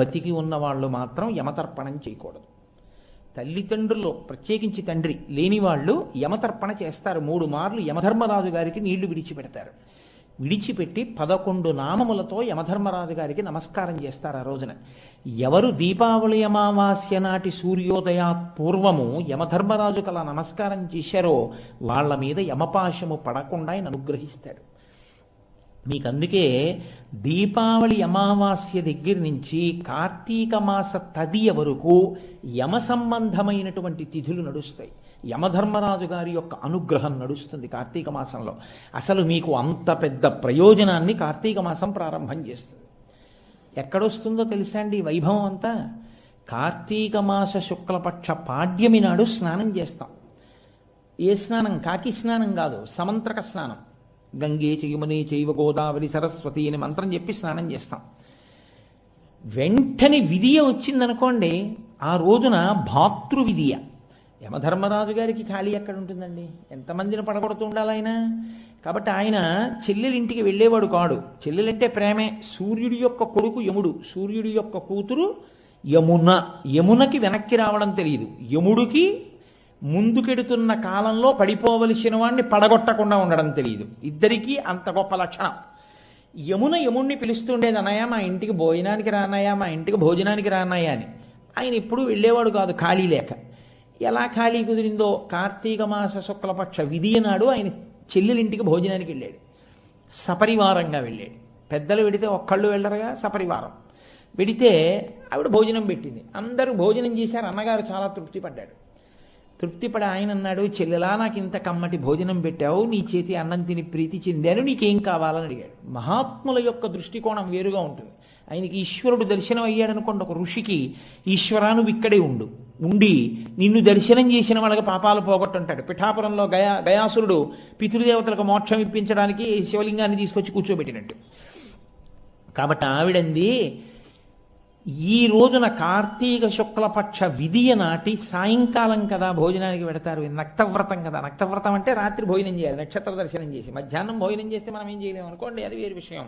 బతికి ఉన్న వాళ్ళు మాత్రం యమతర్పణం చేయకూడదు. తల్లిదండ్రులు ప్రత్యేకించి తండ్రి లేని వాళ్ళు యమతర్పణ చేస్తారు. 3 మార్లు యమధర్మరాజు గారికి నీళ్లు విడిచిపెడతారు. విడిచిపెట్టి 11 నామములతో యమధర్మరాజు గారికి నమస్కారం చేస్తారు. ఆ రోజున ఎవరు దీపావళి అమావాస్య నాటి సూర్యోదయాత్ పూర్వము యమధర్మరాజు కల నమస్కారం చేశారో వాళ్ళ మీద యమపాశము పడకుండా ఆయన అనుగ్రహిస్తాడు. మీకు అందుకే దీపావళి అమావాస్య దగ్గర నుంచి కార్తీక మాస తదియ వరకు యమ సంబంధమైనటువంటి తిథులు నడుస్తాయి. యమధర్మరాజు గారి యొక్క అనుగ్రహం నడుస్తుంది కార్తీక మాసంలో. అసలు మీకు అంత పెద్ద ప్రయోజనాన్ని కార్తీక మాసం ప్రారంభం చేస్తుంది. ఎక్కడొస్తుందో తెలుసా అండి ఈ వైభవం అంతా? కార్తీక మాస శుక్లపక్ష పాడ్యమి నాడు స్నానం చేస్తాం. ఏ స్నానం? కాకి స్నానం కాదు, సమంత్రక స్నానం. గంగే చయుమనే చైవ గోదావరి సరస్వతి అని మంత్రం చెప్పి స్నానం చేస్తాం. వెంటనే విధియ వచ్చిందనుకోండి, ఆ రోజున భాతృ విధియ. యమధర్మరాజు గారికి ఖాళీ ఎక్కడ ఉంటుందండి? ఎంతమందిని పడగొడుతూ ఉండాలి ఆయన? కాబట్టి ఆయన చెల్లెలింటికి వెళ్ళేవాడు కాడు. చెల్లెలంటే ప్రేమే. సూర్యుడి యొక్క కొడుకు యముడు, సూర్యుడి యొక్క కూతురు యమున. యమునకి వెనక్కి రావడం తెలియదు, యముడికి ముందుకెడుతున్న కాలంలో పడిపోవలసిన వాడిని పడగొట్టకుండా ఉండడం తెలియదు. ఇద్దరికీ అంత గొప్ప లక్షణం. యమున యముణ్ణి పిలుస్తుండేది, అన్నయ్య మా ఇంటికి భోజనానికి రానయ్యా, మా ఇంటికి భోజనానికి రానయ్యా అని. ఆయన ఎప్పుడూ వెళ్ళేవాడు కాదు, ఖాళీ లేక. ఎలా ఖాళీ కుదిరిందో కార్తీక మాస శుక్లపక్ష విధియ నాడు ఆయన చెల్లెలింటికి భోజనానికి వెళ్ళాడు. సపరివారంగా వెళ్ళాడు. పెద్దలు వెడితే ఒక్కళ్ళు వెళ్ళరుగా, సపరివారం వెడితే ఆవిడ భోజనం పెట్టింది. అందరూ భోజనం చేశారు. అన్నగారు చాలా తృప్తి పడ్డాడు. తృప్తిపడి ఆయన అన్నాడు, చెల్లెలా నాకు ఇంత కమ్మటి భోజనం పెట్టావు, నీ చేతి అన్నం తిని ప్రీతి చెందాను, నీకేం కావాలని అడిగాడు. మహాత్ముల యొక్క దృష్టికోణం వేరుగా ఉంటుంది. ఆయనకి ఈశ్వరుడు దర్శనం అయ్యాడు అనుకోండి. ఒక ఋషికి ఈశ్వరా నువ్వు ఇక్కడే ఉండి నిన్ను దర్శనం చేసిన వాళ్ళకి పాపాలు పోగొట్టుంటాడు. పిఠాపురంలో గయాసురుడు పితృదేవతలకు మోక్షం ఇప్పించడానికి శివలింగాన్ని తీసుకొచ్చి కూర్చోబెట్టినట్టు. కాబట్టి ఆవిడంది, ఈ రోజున కార్తీక శుక్లపక్ష విధియ నాటి సాయంకాలం కదా భోజనానికి పెడతారు. నక్తవ్రతం కదా. నక్తవ్రతం అంటే రాత్రి భోజనం చేయాలి, నక్షత్ర దర్శనం చేసి. మధ్యాహ్నం భోజనం చేస్తే మనం ఏం చేయలేము అనుకోండి, అది వేరు విషయం.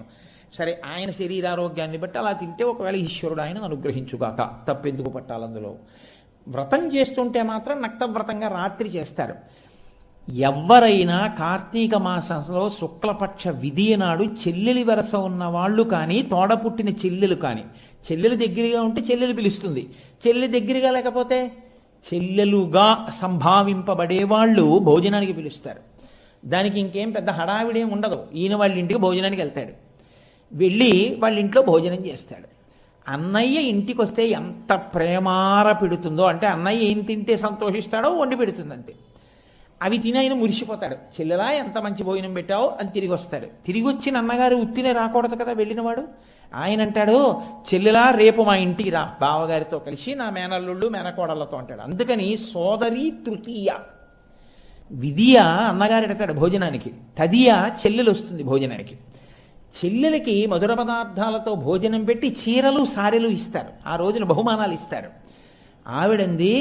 సరే, ఆయన శరీరారోగ్యాన్ని బట్టి అలా తింటే ఒకవేళ ఈశ్వరుడు ఆయన అనుగ్రహించుగాక, తప్పెందుకు పట్టాలందులో. వ్రతం చేస్తుంటే మాత్రం నక్తవ్రతంగా రాత్రి చేస్తారు. ఎవరైనా కార్తీక మాసంలో శుక్లపక్ష విధియ నాడు చెల్లెలి వరస ఉన్న వాళ్ళు కానీ, తోడ పుట్టిన చెల్లెలు కానీ, చెల్లెలు దగ్గరగా ఉంటే చెల్లెలు పిలుస్తుంది, చెల్లెలు దగ్గరగా లేకపోతే చెల్లెలుగా సంభావింపబడేవాళ్ళు భోజనానికి పిలుస్తారు. దానికి ఇంకేం పెద్ద హడావిడేం ఉండదు. ఈయన వాళ్ళ ఇంటికి భోజనానికి వెళ్తాడు, వెళ్ళి వాళ్ళ ఇంట్లో భోజనం చేస్తాడు. అన్నయ్య ఇంటికి వస్తే ఎంత ప్రేమార పెడుతుందో, అంటే అన్నయ్య ఏం తింటే సంతోషిస్తాడో వండి పెడుతుంది అంతే. అవి తిని ఆయన మురిసిపోతాడు. చెల్లెలా ఎంత మంచి భోజనం పెట్టావో అని తిరిగి వస్తాడు. తిరిగి వచ్చిన అన్నగారు ఉత్తినే రాకూడదు కదా వెళ్ళినవాడు. ఆయన అంటాడు, చెల్లెలా రేపు మా ఇంటికి రా బావగారితో కలిసి, నా మేనల్లుళ్ళు మేనకోడళ్లతో అంటాడు. అందుకని సోదరి తృతీయ విధియ అన్నగారు ఎడతాడు భోజనానికి, తదియ చెల్లెలు వస్తుంది భోజనానికి. చెల్లెలకి మధుర పదార్థాలతో భోజనం పెట్టి చీరలు సారెలు ఇస్తారు. ఆ రోజున బహుమానాలు ఇస్తారు. ఆవిడంది,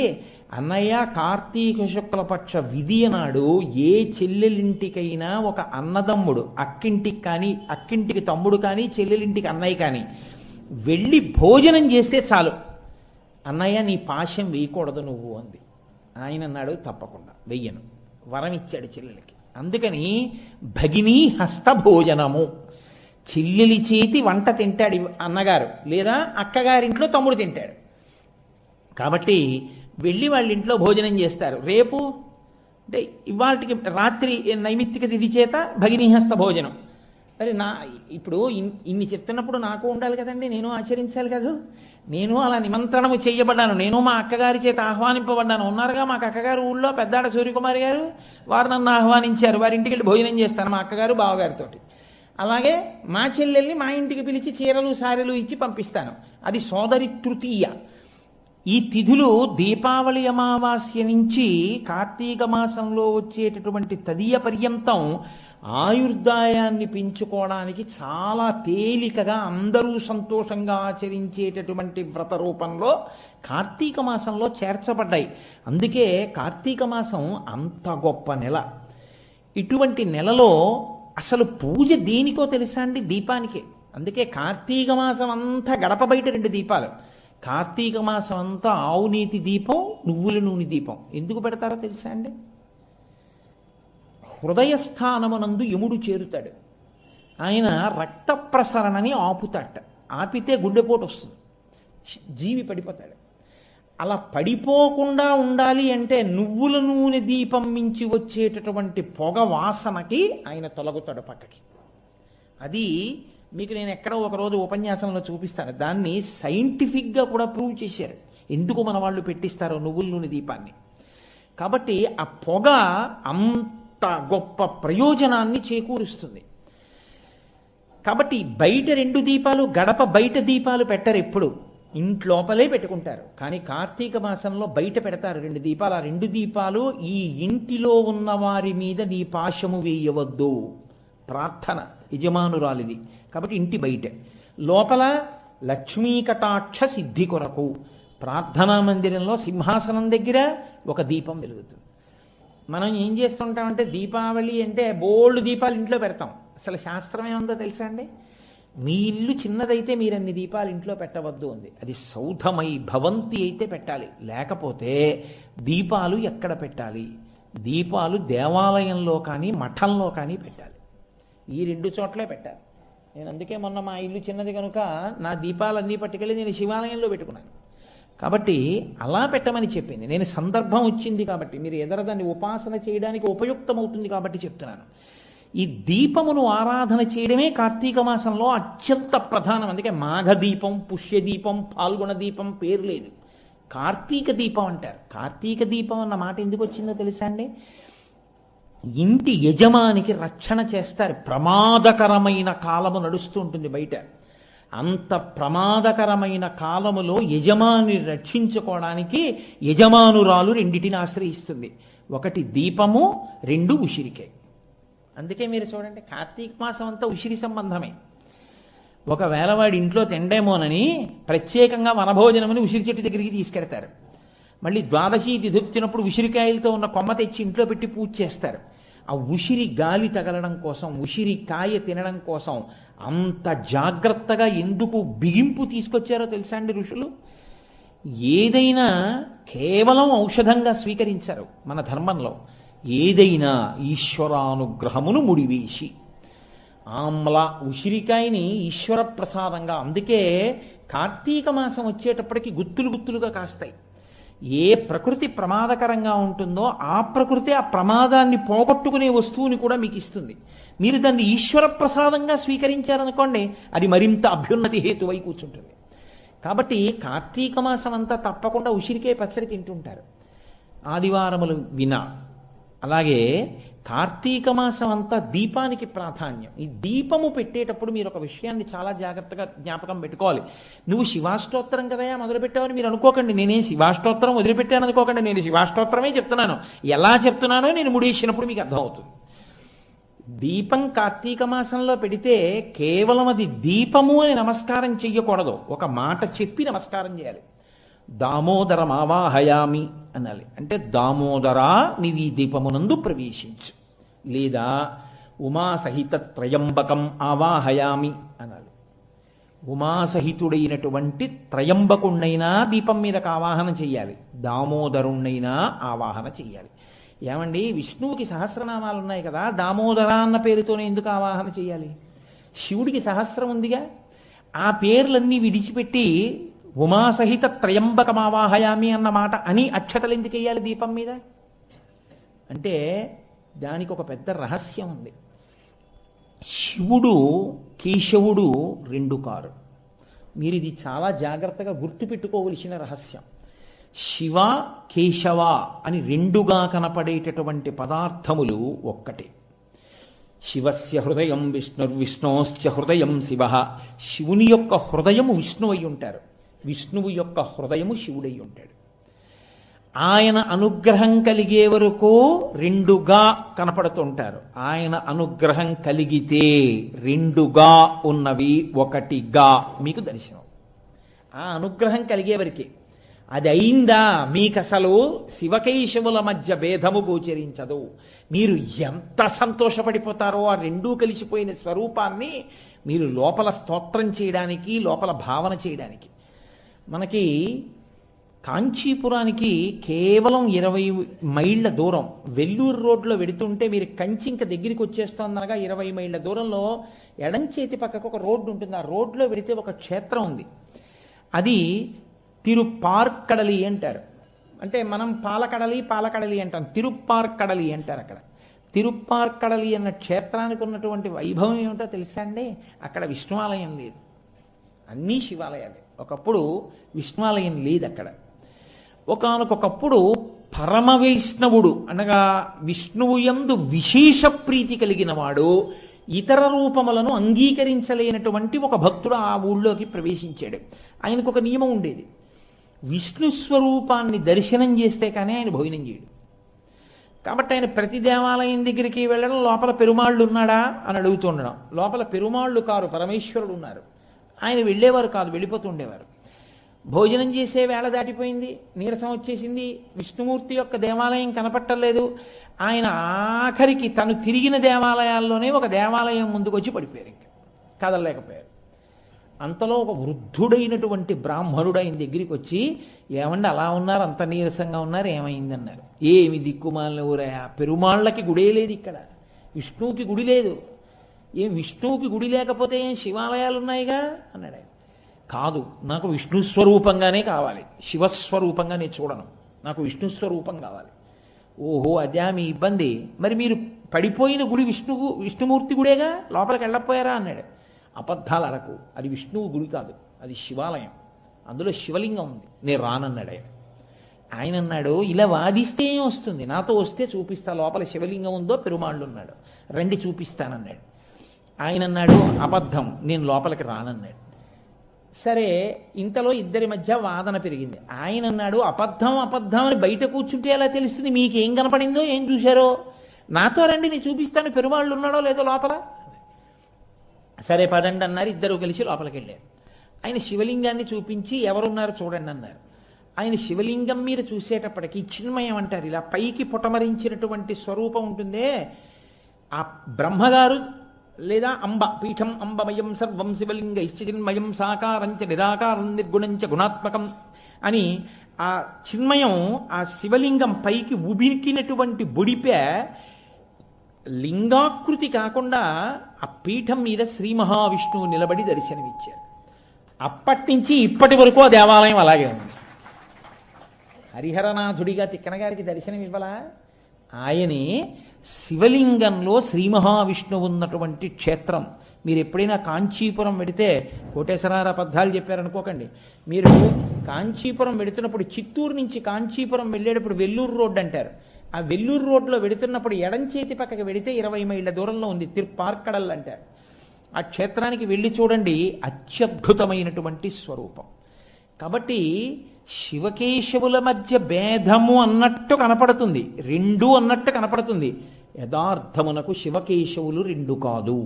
అన్నయ్య కార్తీక శుక్లపక్ష విధియ నాడు ఏ చెల్లెలింటికైనా ఒక అన్నదమ్ముడు, అక్కింటికి కానీ అక్కింటికి తమ్ముడు కానీ చెల్లెలింటికి అన్నయ్య కానీ వెళ్ళి భోజనం చేస్తే చాలు, అన్నయ్య నీ పాశం వేయకూడదు నువ్వు అంది. ఆయన అన్నాడు, తప్పకుండా వెయ్యను. వరం ఇచ్చాడు చెల్లెలకి. అందుకని భగినీ హస్త భోజనము, చెల్లెలి చేతి వంట తింటాడు అన్నగారు, లేదా అక్కగారింట్లో తమ్ముడు తింటాడు. కాబట్టి వెళ్ళి వాళ్ళ ఇంట్లో భోజనం చేస్తారు. రేపు అంటే ఇవాళకి రాత్రి నైమిత్తిక తిథి చేత భగినీహస్త భోజనం. మరి ఇప్పుడు ఇన్ని చెప్తున్నప్పుడు నాకు ఉండాలి కదండి, నేను ఆచరించాలి కదా. నేను అలా నిమంత్రణము చేయబడ్డాను, నేను మా అక్కగారి చేత ఆహ్వానింపబడ్డాను. ఉన్నారుగా మాకు అక్కగారు ఊళ్ళో పెద్దాడ సూర్యకుమారి గారు, వారు నన్ను ఆహ్వానించారు. వారి ఇంటికి వెళ్ళి భోజనం చేస్తాను మా అక్కగారు బావగారితో. అలాగే మా చెల్లెల్ని మా ఇంటికి పిలిచి చీరలు సారెలు ఇచ్చి పంపిస్తాను. అది సోదరి తృతీయ. ఈ తిథులు దీపావళి అమావాస్య నుంచి కార్తీక మాసంలో వచ్చేటటువంటి తదియ పర్యంతం ఆయుర్దాయాన్ని పెంచుకోవడానికి చాలా తేలికగా అందరూ సంతోషంగా ఆచరించేటటువంటి వ్రత రూపంలో కార్తీక మాసంలో చేర్చబడ్డాయి. అందుకే కార్తీక మాసం అంత గొప్ప నెల. ఇటువంటి నెలలో అసలు పూజ దేనికో తెలుసా అండి? దీపానికే. అందుకే కార్తీక మాసం అంతా గడప బయట 2 దీపాలు. కార్తీక మాసం అంతా ఆవు నీతి దీపం, నువ్వుల నూనె దీపం. ఎందుకు పెడతారో తెలుసా అండి? హృదయస్థానమునందు యముడు చేరుతాడు. ఆయన రక్త ప్రసరణని ఆపుతాట. ఆపితే గుండెపోటు వస్తుంది, జీవి పడిపోతాడు. అలా పడిపోకుండా ఉండాలి అంటే నువ్వుల నూనె దీపం మించి వచ్చేటటువంటి పొగ వాసనకి ఆయన తొలగుతాడు పక్కకి. అది మీకు నేను ఎక్కడో ఒకరోజు ఉపన్యాసంలో చూపిస్తాను. దాన్ని సైంటిఫిక్గా కూడా ప్రూవ్ చేశారు, ఎందుకు మన వాళ్ళు పెట్టిస్తారో నువ్వుల నూనె దీపాన్ని. కాబట్టి ఆ పొగ అంత గొప్ప ప్రయోజనాన్ని చేకూరుస్తుంది. కాబట్టి బయట 2 దీపాలు, గడప బయట దీపాలు పెట్టరు, ఎప్పుడు ఇంట్లోపలే పెట్టుకుంటారు. కానీ కార్తీక మాసంలో బయట పెడతారు 2 దీపాలు. ఆ 2 దీపాలు ఈ ఇంటిలో ఉన్న వారి మీద నీ పాశము వేయవద్దు ప్రార్థన యజమానురాలిది. కాబట్టి ఇంటి బయట. లోపల లక్ష్మీ కటాక్ష సిద్ధి కొరకు ప్రార్థనా మందిరంలో సింహాసనం దగ్గర ఒక దీపం వెలుగుతుంది. మనం ఏం చేస్తుంటామంటే దీపావళి అంటే బోల్డ్ దీపాలు ఇంట్లో పెడతాం. అసలు శాస్త్రం ఏముందో తెలుసా అండి? మీ ఇల్లు చిన్నదైతే మీరు అన్ని దీపాలు ఇంట్లో పెట్టవద్దు ఉంది. అది సౌధమై భవంతి అయితే పెట్టాలి. లేకపోతే దీపాలు ఎక్కడ పెట్టాలి? దీపాలు దేవాలయంలో కానీ మఠంలో కానీ పెట్టాలి. ఈ 2 చోట్లే పెట్టాలి. నేను అందుకే మొన్న మా ఇల్లు చిన్నది కనుక నా దీపాలన్నీ పట్టుకెళ్ళి నేను శివాలయంలో పెట్టుకున్నాను. కాబట్టి అలా పెట్టమని చెప్పింది. నేను సందర్భం వచ్చింది కాబట్టి, మీరు ఎదర దాన్ని ఉపాసన చేయడానికి ఉపయుక్తమవుతుంది కాబట్టి చెప్తున్నాను. ఈ దీపమును ఆరాధన చేయడమే కార్తీక మాసంలో అత్యంత ప్రధానం. అందుకే మాఘ దీపం, పుష్య దీపం, పాల్గొన దీపం పేరు లేదు, కార్తీక దీపం అంటారు. కార్తీక దీపం అన్న మాట ఎందుకు వచ్చిందో తెలుసా అండి? ఇంటి యజమానికి రక్షణ చేస్తారు. ప్రమాదకరమైన కాలము నడుస్తూ ఉంటుంది బయట. అంత ప్రమాదకరమైన కాలములో యజమాని రక్షించుకోవడానికి యజమానురాలు 2టిని ఆశ్రయిస్తుంది. 1 దీపము, 2 ఉసిరికాయ. అందుకే మీరు చూడండి, కార్తీక మాసం అంతా ఉసిరి సంబంధమే. ఒకవేళ వాడి ఇంట్లో తిండేమోనని ప్రత్యేకంగా వనభోజనమని ఉసిరి చెట్టు దగ్గరికి తీసుకెడతారు. మళ్ళీ ద్వాదశి తిథి వచ్చినప్పుడు ఉసిరికాయలతో ఉన్న కొమ్మ తెచ్చి ఇంట్లో పెట్టి పూజ చేస్తారు. ఆ ఉసిరి గాలి తగలడం కోసం, ఉసిరి కాయ తినడం కోసం అంత జాగ్రత్తగా ఎందుకు బిగింపు తీసుకొచ్చారో తెలుసా అండి ఋషులు? ఏదైనా కేవలం ఔషధంగా స్వీకరించారు మన ధర్మంలో. ఏదైనా ఈశ్వరానుగ్రహమును ముడివేసి, ఆమ్ల ఉసిరికాయని ఈశ్వర ప్రసాదంగా. అందుకే కార్తీక మాసం వచ్చేటప్పటికి గుత్తులు గుత్తులుగా కాస్తాయి. ఏ ప్రకృతి ప్రమాదకరంగా ఉంటుందో ఆ ప్రకృతి ఆ ప్రమాదాన్ని పోగొట్టుకునే వస్తువుని కూడా మీకు ఇస్తుంది. మీరు దాన్ని ఈశ్వర ప్రసాదంగా స్వీకరించారనుకోండి, అది మరింత అభ్యున్నతి హేతువై కూర్చుంటుంది. కాబట్టి కార్తీక మాసం అంతా తప్పకుండా ఉసిరికాయ పచ్చడి తింటుంటారు ఆదివారములు వినా. అలాగే కార్తీక మాసం అంతా దీపానికి ప్రాధాన్యం. ఈ దీపము పెట్టేటప్పుడు మీరు ఒక విషయాన్ని చాలా జాగ్రత్తగా జ్ఞాపకం పెట్టుకోవాలి. నువ్వు శివాష్టోత్తరం కదయా మొదలుపెట్టావని మీరు అనుకోకండి. నేనేం శివాష్టోత్తరం వదిలిపెట్టాను అనుకోకండి. నేను శివాష్టోత్తరమే చెప్తున్నాను. ఎలా చెప్తున్నానో నేను ముడేసినప్పుడు మీకు అర్థమవుతుంది. దీపం కార్తీక మాసంలో పెడితే కేవలం అది దీపము అని నమస్కారం చెయ్యకూడదు, ఒక మాట చెప్పి నమస్కారం చేయాలి. దామోదరమావాహయామి అనాలి. అంటే దామోదరా నీవు ఈ దీపమునందు ప్రవేశించు. లేదా ఉమాసహిత త్రయంబకం ఆవాహయామి అనాలి. ఉమాసహితుడైనటువంటి త్రయంబకుణ్ణైనా దీపం మీదకి ఆవాహన చెయ్యాలి, దామోదరుణ్ణైనా ఆవాహన చెయ్యాలి. ఏమండి, విష్ణువుకి సహస్రనామాలు ఉన్నాయి కదా, దామోదర అన్న పేరుతోనే ఎందుకు ఆవాహన చెయ్యాలి? శివుడికి సహస్రం ఉందిగా. ఆ పేర్లన్నీ విడిచిపెట్టి ఉమాసహిత త్రయంబకమావాహయామి అన్న మాట అని అక్షతలు ఎందుకు వేయాలి దీపం మీద? అంటే దానికి ఒక పెద్ద రహస్యం ఉంది. శివుడు కేశవుడు 2 కారు. మీరు ఇది చాలా జాగ్రత్తగా గుర్తుపెట్టుకోవలసిన రహస్యం. శివ కేశవ అని 2గా కనపడేటటువంటి పదార్థములు ఒక్కటే. శివస్య హృదయం విష్ణుర్విష్ణోశ్చ హృదయం శివ. శివుని యొక్క హృదయము విష్ణువు అయి ఉంటారు, విష్ణువు యొక్క హృదయము శివుడై ఉంటాడు. ఆయన అనుగ్రహం కలిగే వరకు 2గా కనపడుతుంటారు. ఆయన అనుగ్రహం కలిగితే 2గా ఉన్నవి 1గా మీకు దర్శనం. ఆ అనుగ్రహం కలిగే వరకే. అది అయిందా మీకు అసలు శివకేశవుల మధ్య భేదము గోచరించదు. మీరు ఎంత సంతోషపడిపోతారో ఆ రెండూ కలిసిపోయిన స్వరూపాన్ని మీరు లోపల స్తోత్రం చేయడానికి, లోపల భావన చేయడానికి. మనకి కాంచీపురానికి కేవలం 20 మైళ్ళ దూరం, వెల్లూరు రోడ్లో వెడుతుంటే మీరు కంచి ఇంకా దగ్గరికి వచ్చేస్తోందనగా 20 మైళ్ళ దూరంలో ఎడం చేతి పక్కకు ఒక రోడ్డు ఉంటుంది. ఆ రోడ్లో వెడితే ఒక క్షేత్రం ఉంది. అది తిరుప్పార్కడలి అంటారు. అంటే మనం పాలకడలి అంటాం, తిరుప్పార్కడలి అంటారు. అక్కడ తిరుప్పార్కడలి అన్న క్షేత్రానికి ఉన్నటువంటి వైభవం ఏమిటో తెలుసా అండి? అక్కడ విష్ణువాలయం లేదు, అన్నీ శివాలయాలే. ఒకప్పుడు విష్ణువాలయం లేదు అక్కడ. ఒకానొకప్పుడు పరమ వైష్ణవుడు అనగా విష్ణువు యందు విశేష ప్రీతి కలిగిన వాడు ఇతర రూపములను అంగీకరించలేనటువంటి ఒక భక్తుడు ఆ ఊళ్ళోకి ప్రవేశించాడు. ఆయనకు ఒక నియమం ఉండేది, విష్ణు స్వరూపాన్ని దర్శనం చేస్తే కానీ ఆయన భోజనం చేయడు. కాబట్టి ఆయన ప్రతి దేవాలయం దగ్గరికి వెళ్ళడం, లోపల పెరుమాళ్ళు ఉన్నాడా అని అడుగుతుండడం. లోపల పెరుమాళ్ళు కారు, పరమేశ్వరుడు ఉన్నారు. ఆయన వెళ్ళేవారు కాదు, వెళ్ళిపోతుండేవారు. భోజనం చేసే వేళ దాటిపోయింది, నీరసం వచ్చేసింది, విష్ణుమూర్తి యొక్క దేవాలయం కనపట్టలేదు. ఆయన ఆఖరికి తను తిరిగిన దేవాలయాల్లోనే ఒక దేవాలయం ముందుకు వచ్చి పడిపోయారు, ఇంకా కదలలేకపోయారు. అంతలో ఒక వృద్ధుడైనటువంటి బ్రాహ్మణుడు ఆయన దగ్గరికి వచ్చి, ఏమండి అలా ఉన్నారు, అంత నీరసంగా ఉన్నారు, ఏమైందన్నారు. ఏమి దిక్కుమాలిన ఊరయా, పెరుమాళ్ళకి గుడే లేదు ఇక్కడ, విష్ణువుకి గుడి లేదు. ఏం విష్ణువుకి గుడి లేకపోతే ఏం శివాలయాలు ఉన్నాయిగా అన్నాడు ఆయన. కాదు, నాకు విష్ణు స్వరూపంగానే కావాలి, శివస్వరూపంగా నేను చూడను, నాకు విష్ణు స్వరూపం కావాలి. ఓహో అదే మీ ఇబ్బంది, మరి మీరు పడిపోయిన గుడి విష్ణుమూర్తి గుడేగా, లోపలికి వెళ్ళకపోయారా అన్నాడు. అబద్ధాలు అరకు, అది విష్ణువు గుడి కాదు, అది శివాలయం, అందులో శివలింగం ఉంది, నేను రానన్నాడు ఆయన. ఆయన అన్నాడు, ఇలా వాదిస్తే ఏం వస్తుంది, నాతో వస్తే చూపిస్తా, లోపల శివలింగం ఉందో పెరుమాళ్ళు ఉన్నాడు, రండి చూపిస్తానన్నాడు. ఆయన అన్నాడు, అబద్ధం, నేను లోపలికి రానన్నాడు. సరే, ఇంతలో ఇద్దరి మధ్య వాదన పెరిగింది. ఆయన అన్నాడు, అబద్ధం అబద్ధం అని బయట కూర్చుంటే ఎలా తెలుస్తుంది, మీకేం కనపడిందో ఏం చూశారో, నాతో రండి నేను చూపిస్తాను, పెరుమాళ్ళు ఉన్నాడో లేదో లోపల. సరే పదండి అన్నారు. ఇద్దరు కలిసి లోపలికి వెళ్ళారు. ఆయన శివలింగాన్ని చూపించి ఎవరున్నారు చూడండి అన్నారు. ఆయన శివలింగం మీద చూసేటప్పటికి చిన్మయం అంటారు, ఇలా పైకి పుటమరించినటువంటి స్వరూపం ఉంటుందే, ఆ బ్రహ్మగారు లేదా అంబ, పీఠం అంబమయం సర్వం శివలింగ చిన్మయం సాకారంచ నిరాకారం నిర్గుణంచ గుణాత్మకం అని ఆ చిన్మయం, ఆ శివలింగం పైకి ఉబికినటువంటి బొడిపే లింగాకృతి కాకుండా ఆ పీఠం మీద శ్రీ మహావిష్ణువు నిలబడి దర్శనమిచ్చారు. అప్పటి నుంచి ఇప్పటి వరకు ఆ దేవాలయం అలాగే ఉంది. హరిహరనాథుడిగా తిక్కన గారికి దర్శనం ఇవ్వలా? ఆయనే శివలింగంలో శ్రీ మహావిష్ణువు ఉన్నటువంటి క్షేత్రం. మీరు ఎప్పుడైనా కాంచీపురం వెడితే, కోటేశ్వరారు అబద్ధాలు చెప్పారనుకోకండి, మీరు కాంచీపురం వెడుతున్నప్పుడు, చిత్తూరు నుంచి కాంచీపురం వెళ్ళేటప్పుడు వెల్లూరు రోడ్డు అంటారు. ఆ వెల్లూరు రోడ్లో వెడుతున్నప్పుడు ఎడం చేతి పక్కకి వెడితే 20 మైళ్ళ దూరంలో ఉంది, తిరుప్పార్కడల్ అంటారు. ఆ క్షేత్రానికి వెళ్ళి చూడండి, అత్యద్భుతమైనటువంటి స్వరూపం. కాబట్టి శివకేశవుల మధ్య భేదము అన్నట్టు కనపడుతుంది, రెండు అన్నట్టు కనపడుతుంది. యథార్థమునకు శివకేశవులు రెండు కాదు,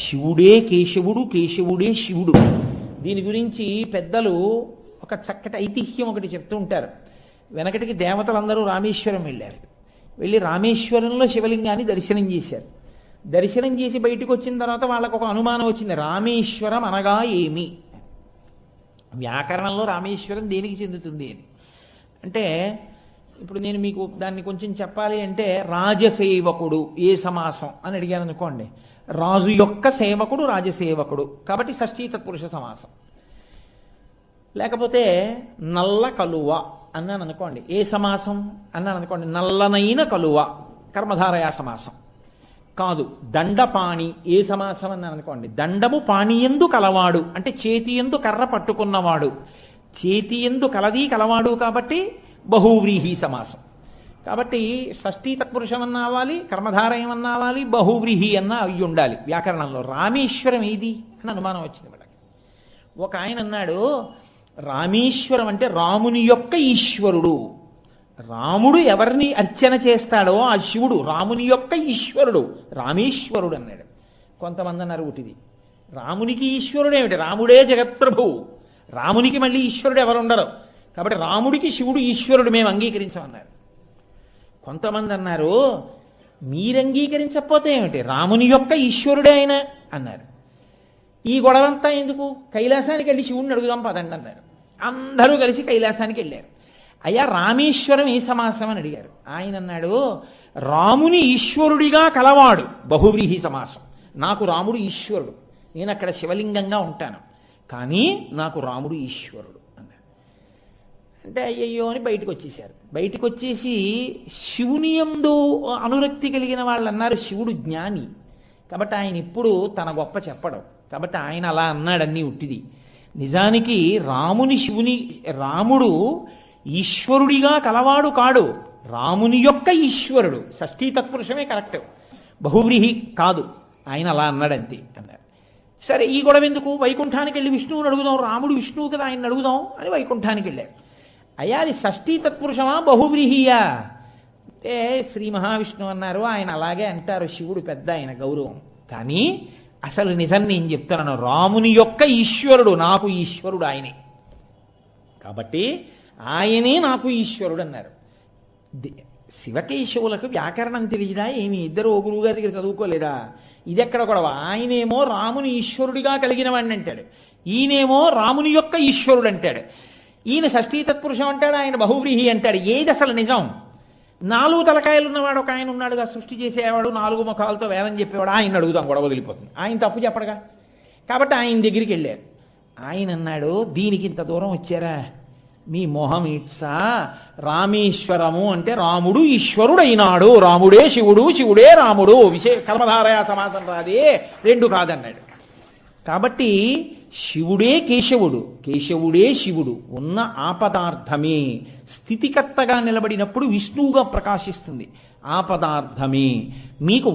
శివుడే కేశవుడు, కేశవుడే శివుడు. దీని గురించి పెద్దలు ఒక చక్కటి ఐతిహ్యం ఒకటి చెప్తూ ఉంటారు. వెనకటికి దేవతలందరూ రామేశ్వరం వెళ్ళారు. వెళ్ళి రామేశ్వరంలో శివలింగాన్ని దర్శనం చేశారు. దర్శనం చేసి బయటకు వచ్చిన తర్వాత వాళ్ళకు ఒక అనుమానం వచ్చింది, రామేశ్వరం అనగా ఏమి? వ్యాకరణంలో రామేశ్వరం దేనికి చెందుతుంది అని. అంటే ఇప్పుడు నేను మీకు దాన్ని కొంచెం చెప్పాలి అంటే, రాజసేవకుడు ఏ సమాసం అని అడిగాను అనుకోండి, రాజు యొక్క సేవకుడు రాజసేవకుడు, కాబట్టి షష్ఠీ తత్పురుష సమాసం. లేకపోతే నల్ల కలువ అన్నాను అనుకోండి, ఏ సమాసం అన్నాను అనుకోండి, నల్లనైన కలువ, కర్మధారయా సమాసం. కాదు, దండపాణి ఏ సమాసం అన్నాను అనుకోండి, దండము పాణియందు కలవాడు అంటే చేతియందు కర్ర పట్టుకున్నవాడు, చేతియందు కలది కలవాడు కాబట్టి బహువ్రీహి సమాసం. కాబట్టి షష్ఠీ తత్పురుషం అన్నా అవ్వాలి, కర్మధారయం అన్నా అవ్వాలి, బహువ్రీహి అన్నా అవి ఉండాలి వ్యాకరణంలో. రామేశ్వరం ఏది అని అనుమానం వచ్చింది వాళ్ళకి. ఒక ఆయన అన్నాడు, రామేశ్వరం అంటే రాముని యొక్క ఈశ్వరుడు. రాముడు ఎవరిని అర్చన చేస్తాడో ఆ శివుడు రాముని యొక్క ఈశ్వరుడు, రామేశ్వరుడు అన్నాడు. కొంతమంది అన్నారు, ఒకటిది రామునికి ఈశ్వరుడు ఏమిటి, రాముడే జగత్ప్రభువు, రామునికి మళ్ళీ ఈశ్వరుడు ఎవరు ఉండరు. కాబట్టి రాముడికి శివుడు ఈశ్వరుడు మేము అంగీకరించమన్నారు. కొంతమంది అన్నారు మీరు అంగీకరించకపోతే ఏమిటి, రాముని యొక్క ఈశ్వరుడే ఆయన అన్నారు. ఈ గొడవంతా ఎందుకు, కైలాసానికి వెళ్ళి శివుడిని అడుగుదాం పదండి అన్నారు. అందరూ కలిసి కైలాసానికి వెళ్ళారు. అయ్యా రామేశ్వరం ఏ సమాసం అని అడిగారు. ఆయన అన్నాడు రాముని ఈశ్వరుడిగా కలవాడు బహువ్రీహి సమాసం. నాకు రాముడు ఈశ్వరుడు, నేను అక్కడ శివలింగంగా ఉంటాను, కానీ నాకు రాముడు ఈశ్వరుడు అన్నాడు. అంటే అయ్యయ్యో అని బయటకు వచ్చేసారు. బయటకు వచ్చేసి శివుని యందు అనురక్తి కలిగిన వాళ్ళు అన్నారు శివుడు జ్ఞాని, కాబట్టి ఆయన ఇప్పుడు తన గొప్ప చెప్పడం, కాబట్టి ఆయన అలా అన్నాడన్నీ ఉట్టిది. నిజానికి రాముడు ఈశ్వరుడిగా కలవాడు కాడు, రాముని యొక్క ఈశ్వరుడు. షష్ఠీ తత్పురుషమే కరెక్ట్, బహువ్రీహి కాదు. ఆయన అలా అన్నాడంతే అన్నారు. సరే ఈ గొడవ ఎందుకు, వైకుంఠానికి వెళ్ళి విష్ణువుని అడుగుదాం, రాముడు విష్ణువు కదా ఆయన అడుగుదాం అని వైకుంఠానికి వెళ్ళాడు. అయ్యా అది షష్ఠీ తత్పురుషమా బహువ్రీహియా అంటే శ్రీ మహావిష్ణువు అన్నారు. ఆయన అలాగే అంటారు, శివుడు పెద్ద ఆయన గౌరవం, కానీ అసలు నిజం నేను చెప్తున్నాను, రాముని యొక్క ఈశ్వరుడు నాకు ఈశ్వరుడు ఆయనే, కాబట్టి ఆయనే నాకు ఈశ్వరుడు అన్నారు. శివకేశవులకు వ్యాకరణం తెలియదా ఏమి, ఇద్దరు ఓ గురువు గారి దగ్గర చదువుకోలేదా? ఇదెక్కడ గొడవ, ఆయనేమో రాముని ఈశ్వరుడిగా కలిగిన వాడిని అంటాడు, ఈయనేమో రాముని యొక్క ఈశ్వరుడు అంటాడు. ఈయన షష్ఠీ తత్పురుషం అంటాడు, ఆయన బహువ్రీహి అంటాడు. ఏది అసలు నిజం? 4 తలకాయలు ఉన్నవాడు ఒక ఆయన ఉన్నాడుగా, సృష్టి చేసేవాడు, 4 ముఖాలతో వేదం చెప్పేవాడు, ఆయన అడుగుదాం, గొడవ వదిలిపోతుంది. ఆయన తప్పు చెప్పడుగా, కాబట్టి ఆయన దగ్గరికి వెళ్ళారు. ఆయన అన్నాడు దీనికి ఇంత దూరం వచ్చారా, మీ మొహం ఇట్సా, రామేశ్వరము అంటే రాముడు ఈశ్వరుడు అయినాడు, రాముడే శివుడు, శివుడే రాముడు, కల్మధారయ సమాసం రాదే, 2 కాదన్నాడు. కాబట్టి శివుడే కేశవుడు, కేశవుడే శివుడు, ఉన్న ఆపదార్థమే స్థితికర్తగా నిలబడినప్పుడు విష్ణువుగా ప్రకాశిస్తుంది. ఆపదార్థమే మీకు